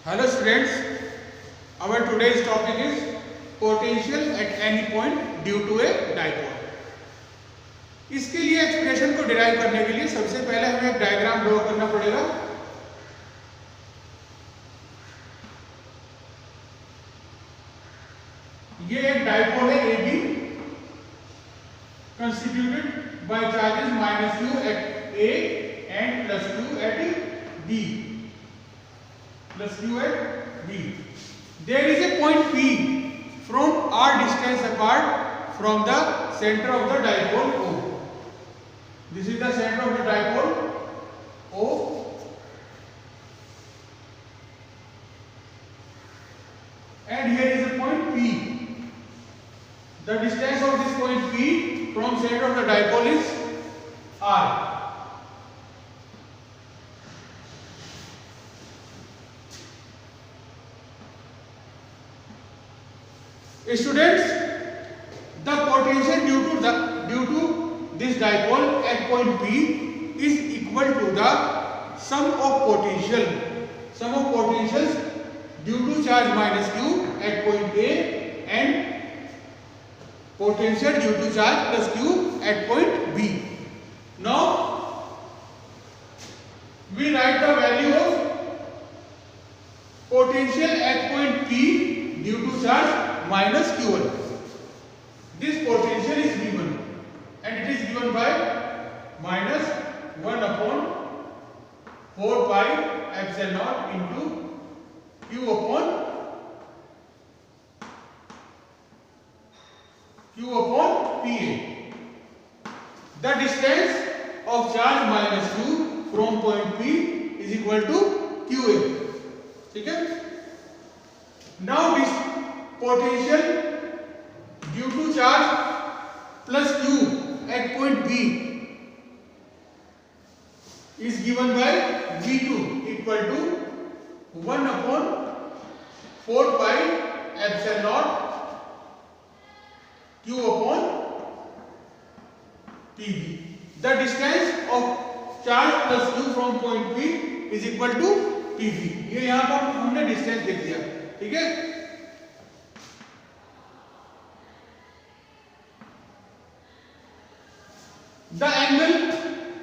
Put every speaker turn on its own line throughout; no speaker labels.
Hello students, our today's topic is potential at any point due to a dipole. इसके लिए expression को derive करने के लिए सबसे पहले हमें एक डायग्राम ड्रॉ करना पड़ेगा। ये एक डाइपोल है AB constituted by charges -q at A and +q at B. +q at B. There is a point P from r distance apart from the center of the dipole O. This is the center of the dipole O. And here is a point P. The distance of this point P from center of the dipole is r. Students, the potential due to this dipole at point P is equal to the sum of potentials due to charge -q at point A and potential due to charge +q at point B. Now we write the value of potential at point P due to charge -q1. This potential is given and it is given by -1 upon 4 pi epsilon naught into q upon Pa. The distance of charge -q from point P is equal to qa. ठीक है? Now this potential due to charge +q at point B is given by V2 equal to 1 upon 4 pi epsilon naught q upon Pb. The distance of charge +q from point P is equal to Pb. ये यहाँ पर हमने distance लिख दिया, ठीक है? The angle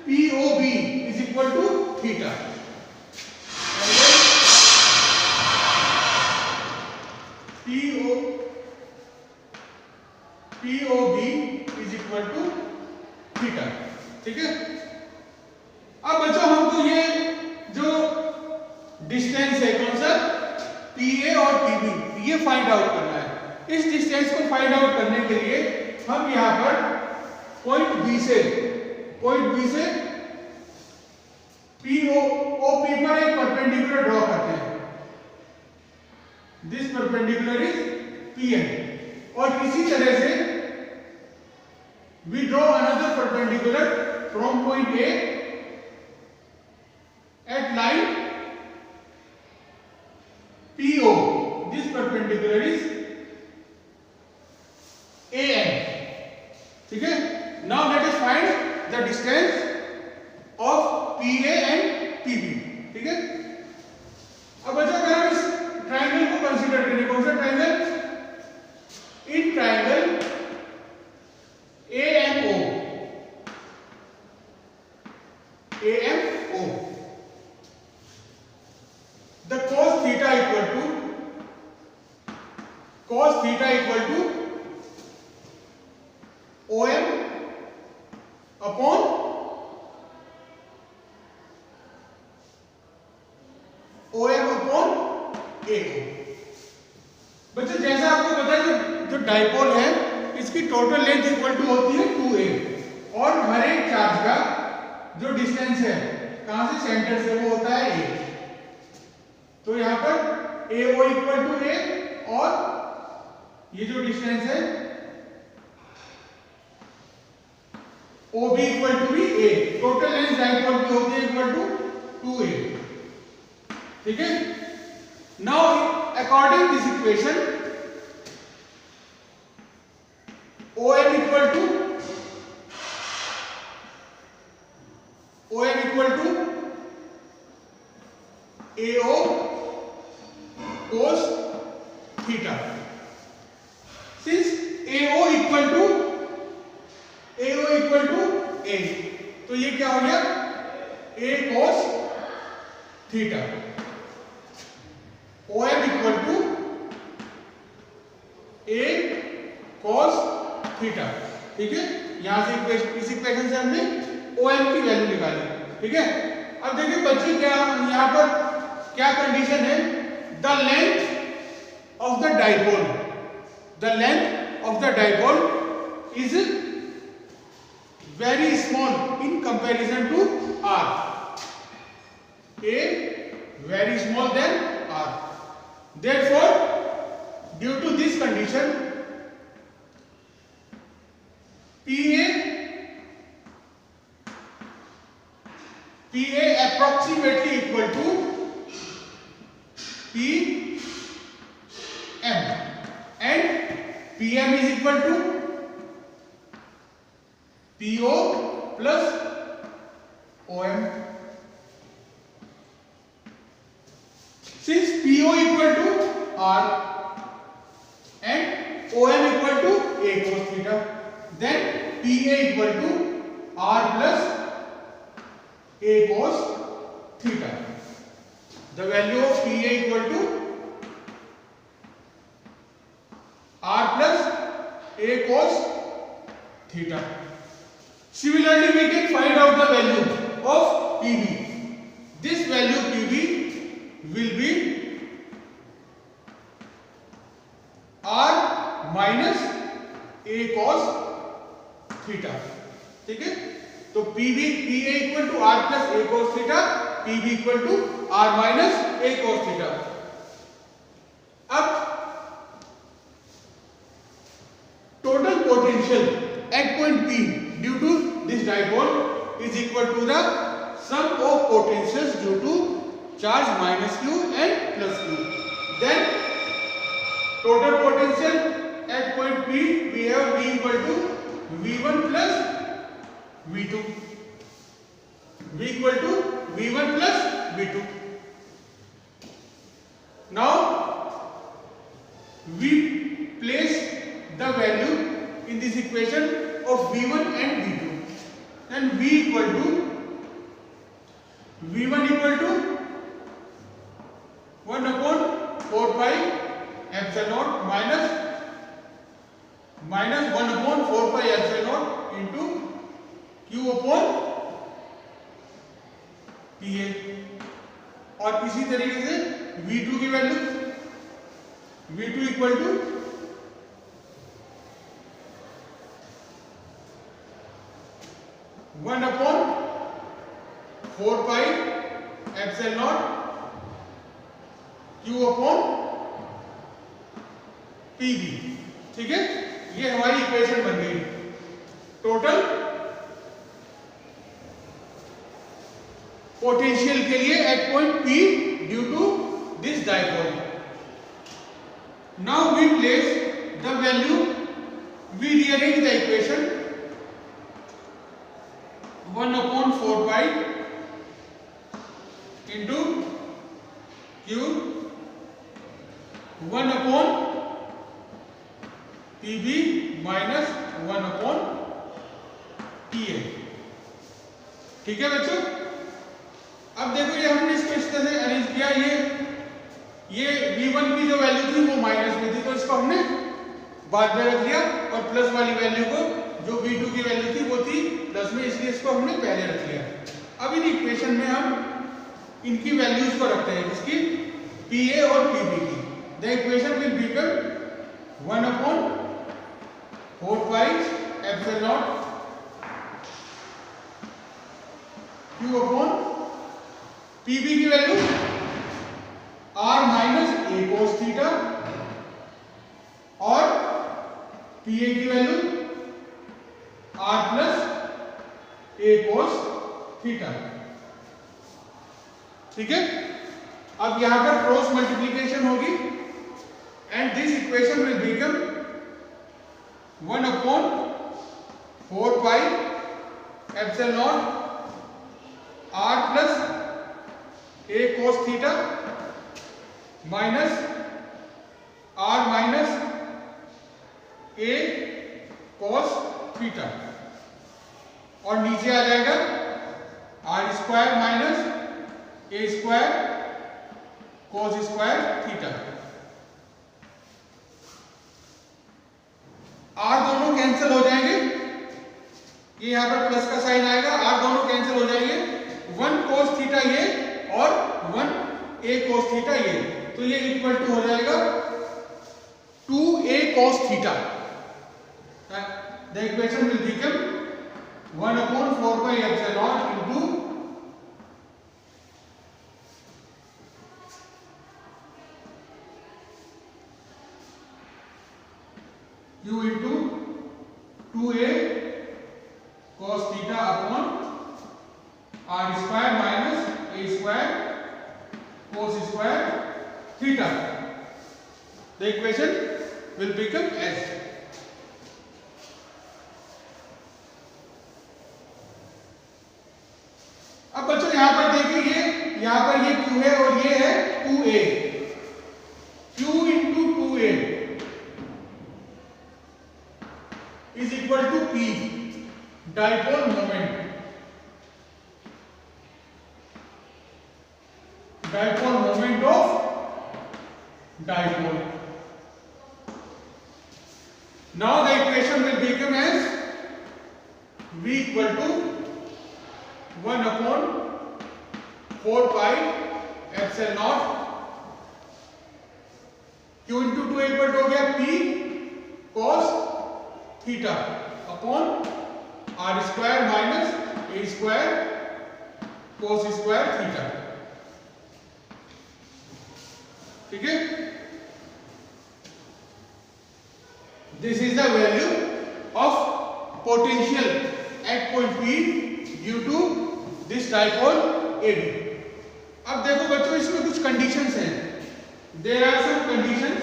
POB is equal to theta. POB is equal to theta. ठीक है? अब बच्चों हमको ये जो डिस्टेंस है कौन सा PA और PB ये फाइंड आउट करना है। इस डिस्टेंस को फाइंड आउट करने के लिए हम यहाँ पर पॉइंट B से OP पर एक परपेंडिकुलर ड्रॉ करते हैं। दिस परपेंडिकुलर इज PN और इसी तरह से we draw another perpendicular from point A at line PO. This perpendicular is AN. ठीक है? Now let us find the distance of PA and PB. ठीक है? अब बच्चों अगर हम इस ट्रायंगल को कंसीडर करें, कौन सा triangle? In triangle AMO. The cos theta equal to OM upon AO. बच्चों जैसा आपको पता है जो डाइपोल है इसकी टोटल लेंथ इक्वल टू होती है 2a और हर एक चार्ज का जो डिस्टेंस है कहां से सेंटर से वो होता है a. तो यहाँ पर AO इक्वल टू a और ये जो डिस्टेंस है OB इक्वल टू भी a. टोटल लेंथ डाइपोल की होती है इक्वल टू 2a. ठीक है? Now according to this equation OM equal to AO cos theta. Since AO equal to A, तो ये क्या हो गया A cos theta. OM equal to A cos theta. ठीक है, यहां से इस इक्वेशन से हमने OM की वैल्यू निकाली. ठीक है, अब देखिए बच्चे क्या यहां पर क्या कंडीशन है, the length of the dipole is very small in comparison to R. A very small than R. Therefore, due to this condition, PA approximately equal to PM, and PM is equal to PO plus OM. Since PO equal to R and OM equal to A cos theta, then PA equal to R plus A cos theta. The value of PA equal to R plus A cos theta. Similarly, we can find out the value of PB. This value PB will be R minus A cos theta. ठीक है, तो PA equal to R plus A cos theta, PB equal to R minus A cos theta. अब total potential at point P due to this dipole is equal to the sum of potentials due to charge minus Q and plus Q. Then total potential at point P, we have V equal to V1 plus V2. V equal to V1 plus V2. Now we place the value in this equation of V1 and V2, and V equal to V1 equal to 1 upon 4 pi epsilon naught minus 1 upon 4 pi epsilon naught into Q upon PA. और इसी तरीके से V2 की value V2 equal to 1 upon 4 pi epsilon naught Q upon PB. ठीक है, ये हमारी equation बन गई. टोटल पोटेंशियल के लिए at point P due to this dipole. Now we place the value, we rearrange the equation 1 upon 4 pi into Q 1 upon PB minus 1 upon PA. ठीक है बच्चों, अब देखो ये हमने इसको इस तरह से अरेंज किया. ये V1 की जो वैल्यू थी वो माइनस में थी, तो इसको हमने बाद में रख लिया, और प्लस वाली वैल्यू को जो V2 की वैल्यू थी वो थी प्लस में, इसलिए इसको हमने पहले रख लिया. अब इन इक्वेशन में हम इनकी वैल्यूज को रखते हैं, जिसकी PA और PB की. The equation will become 1 upon 4 pi epsilon naught Q upon PB की value R minus A cos theta और PA की value R plus A cos theta. ठीक है, अब यहां पर क्रॉस मल्टीप्लीकेशन होगी and this equation will become 1 upon 4 pi epsilon naught R plus A cos theta minus r minus a cos theta, और नीचे आ जाएगा r square minus a square cos square theta. r दोनों cancel हो जाएंगे, ये यहां पर प्लस का साइन आएगा, r दोनों कैंसिल हो जाएंगे, 1 cos थीटा ये और 1 a cos थीटा ये, तो ये इक्वल टू हो जाएगा 2a cos theta. The equation will become 1/4 pi epsilon into q into 2a cos theta upon r square minus a square cos square theta. The equation will become as. अब बच्चों यहां पर देखिए, यहां पर ये q है और ये है 2a, q into 2a is equal to p, dipole moment, dipole moment of dipole. Now the equation will become as v equal to 1/4 pi epsilon naught q into 2 equal हो गया p cos theta upon r square minus a square cos square theta. ठीक है, this is the value of potential at point P due to this dipole AB। अब देखो बच्चों, इसमें कुछ conditions हैं, there are some conditions.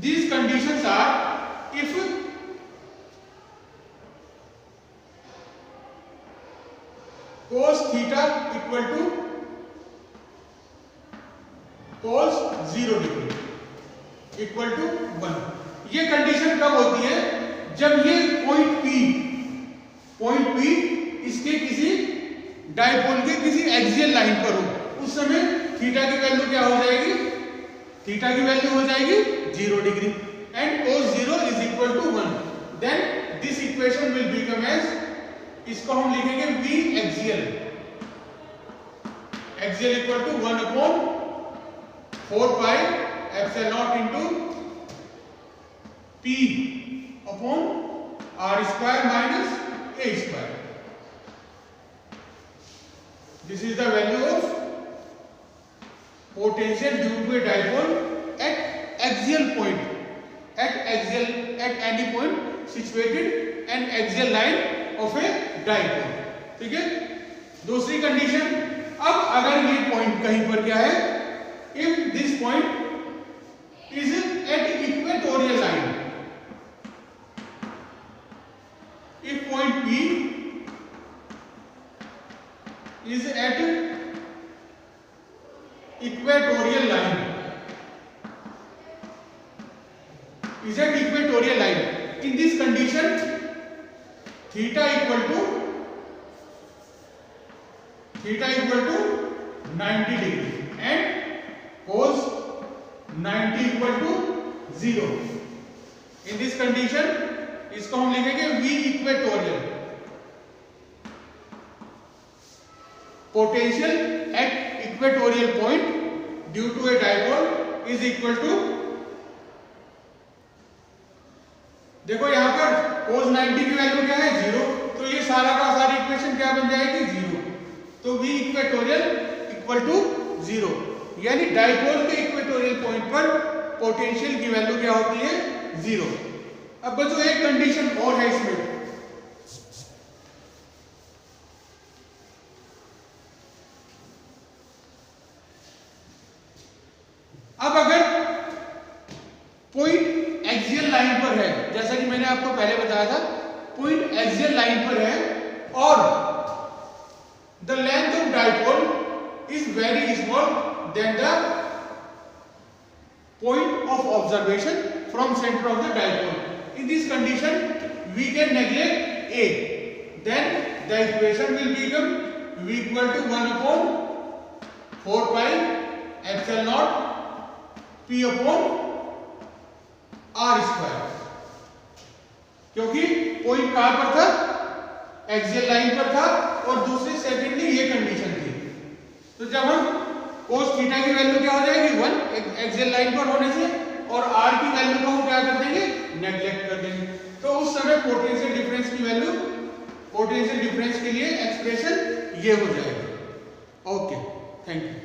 These conditions are, if cos theta equal to cos 0 degree equal to 1, ये condition कब होती है? जब ये पॉइंट P इसके किसी डाइपोल के किसी एक्सियल लाइन पर हो, उस समय थीटा की वैल्यू क्या हो जाएगी? थीटा की वैल्यू हो जाएगी 0 degree and cos 0 is equal to 1। Then this equation will become as, इसको हम लिखेंगे v axial, axial equal to 1/4 pi epsilon naught into p upon r square minus a square. This is the value of potential due to a dipole at axial point, at any point situated an axial line of a dipole। ठीक है, दूसरी condition, अब अगर ये point कहीं पर क्या है, if this point is at equatorial line, if point P is at equatorial line, is at equatorial line, in this condition theta equal to 90 degree and cos 90 equal to 0। in this condition इसको हम लिखेंगे v equatorial, potential at equatorial point due to a dipole is equal to, देखो यहां पर cos 90 की value क्या है? 0, तो ये सारा का सारी इक्वेशन क्या बन जाएगी? 0। तो v इक्वेटोरियल इक्वल टू 0, यानी डाइपोल के इक्वेटोरियल पॉइंट पर पोटेंशियल की वैल्यू क्या होती है? 0। अब बच्चों एक कंडीशन और है इसमें, अब अगर पॉइंट एक्सियल लाइन पर है, जैसा कि मैंने आपको पहले बताया था, पॉइंट एक्सियल लाइन पर है और is very small than the point of observation from center of the dipole. In this condition, we can neglect A. Then the equation will become V equal to 1 upon 4 pi epsilon naught P upon R square, क्योंकि point कहां पर था, axial line पर था और दूसरी secondly ये condition थी। तो जब हम cos थीटा की वैल्यू क्या हो जाएगी 1 एक्सियल लाइन पर होने से, और r की वैल्यू को हम क्या कर देंगे, नेग्लेक्ट कर देंगे। तो उस समय पोटेंशियल डिफरेंस की वैल्यू, पोटेंशियल डिफरेंस के लिए एक्सप्रेशन ये हो जाएगी। Okay, thank you.